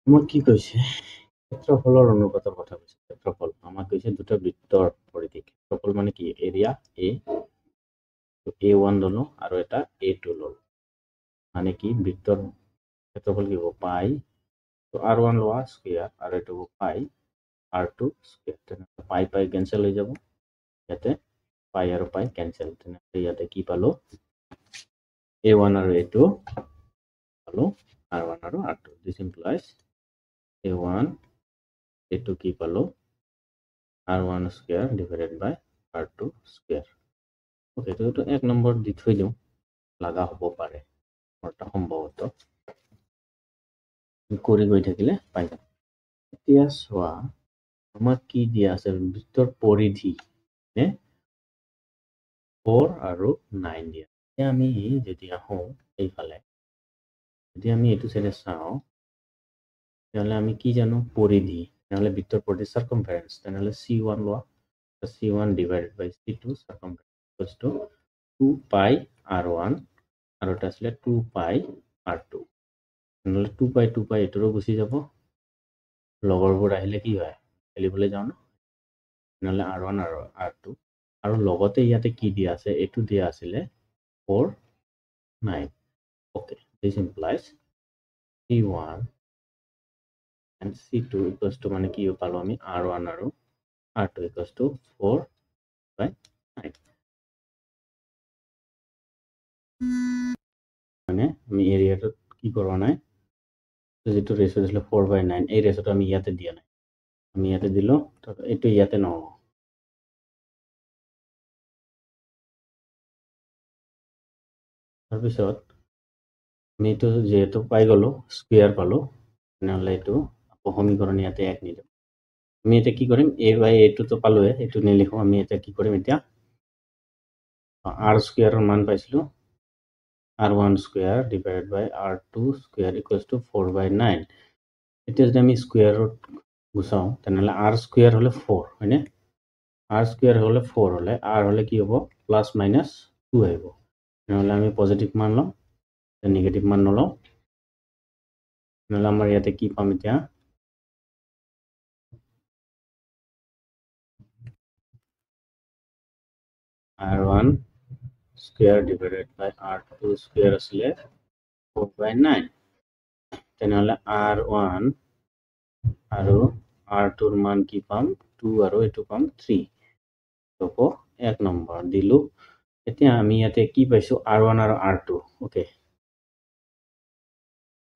আমাক কি কৈছে ক্ষেত্ৰফলৰ অনুপাতৰ কথা কৈছে ক্ষেত্ৰফল আমাক কৈছে দুটা বৃত্তৰ পৰিধি ক্ষেত্ৰফল মানে কি এৰিয়া A1 ললো আৰু এটা A2 ললো মানে কি বৃত্তৰ ক্ষেত্ৰফল কি হ'ব পাই তো R1 লোৱা স্কয়াৰ আৰু এটো হ'ব পাই R2 স্কয়াৰ তেনে পাই পাই ক্যান্সেল হৈ যাব ইয়াতে পাই আৰু পাই ক্যান্সেল তেনে ইয়াতে কি পালো A1 আৰু A2 পালো R1 আৰু R2 this implies A1 A2 কি পালো R1 square divided by R2 square okay তো এটা এক নম্বৰ দি থৈ দিও লাগা হ'ব পাৰে অৰ্থাৎ সম্ভৱত কৰি গৈ থাকিলে পাই যাম এতিয়া চোৱা আমাক কি দিয়া আছে বৃত্তৰ পৰিধি নে 4 আৰু 9 দিয়া এতিয়া আমি যদি আহো এইফালে যদি আমি এটো সাইডে চাও তাহলে আমি কি জানো পৰিধি তাহলে বৃত্তৰ পৰিধি সাৰকামফাৰেন্স তাহলে C1 লোৱা C1 divided by C2 circumference equals to 2 pi R1 আৰু এটা আছিল 2 pi R2 তাহলে 2 pi এটোৰো গুছি যাব লগৰবোৰ আহিলে কি হয় খেলিবলৈ যাও না তাহলে R1 আৰু R2 আৰু লগতে ইয়াতে কি দিয়া আছে এটো দিয়া আছিল 4 9 okay this implies C1 and C2 equals to মানে কি পালো আমি R1 আৰু R2 equals to 4 by 9 মানে আমি এরিয়াটো কি করব নাই যেটো রেশিও ছিল 4 by 9 এই রেশিওটো আমি ইয়াতে দিয়া নাই আমি ইয়াতে দিলো তো এটো ইয়াতে নহব তাৰপিছত আমি এটো যেহেতু পাই গলো স্কয়াৰ পালো নহলে এটো সমীকৰণ ইয়াতে এক নিদিম আমি এটা কি কৰিম a by a2 তো পালোৱে এটো নিলিখো আমি এটা কি কৰিম এতিয়া r স্কয়াৰৰ মান পাইছিলো R1 square divided by R2 square equals to 4 by 9 এটা যদি আমি স্কয়ার রুট গুছাও তাহলে R square হলে 4 হয়নে R square হলে 4 হলে R হলে কি হ'ব প্লাস মাইনাস 2 আহিব তাহলে আমি পজিটিভ মান লম নেগেটিভ মান নলও তাহলে আমাৰ ইয়াতে কি পাম এতিয়া R1 square divided by R2 square আসলে 4 by 9 তাহলে R1 আৰু R2 ৰ মান কি পাম 2 আৰু এটো পাম 3 হ'ব এক নম্বৰ দিলু এতিয়া আমি ইয়াতে কি পাইছো R1 আৰু R2 ওকে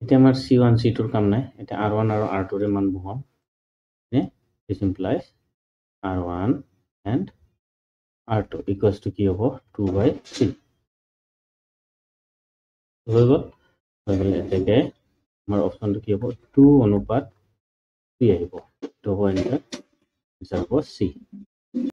এতিয়া আমাৰ C1 C2 ৰ কাম নাই এতিয়া R1 আৰু R2 ৰ মান বহাম নে this implies R1 and R2 equals to কি হ'ব 2 by 3 হৈ গ'ল এতেকে আমাৰ অপচনটো কি হ'ব 2 অনুপাত 3 আহিব তো হ'ব এনসার C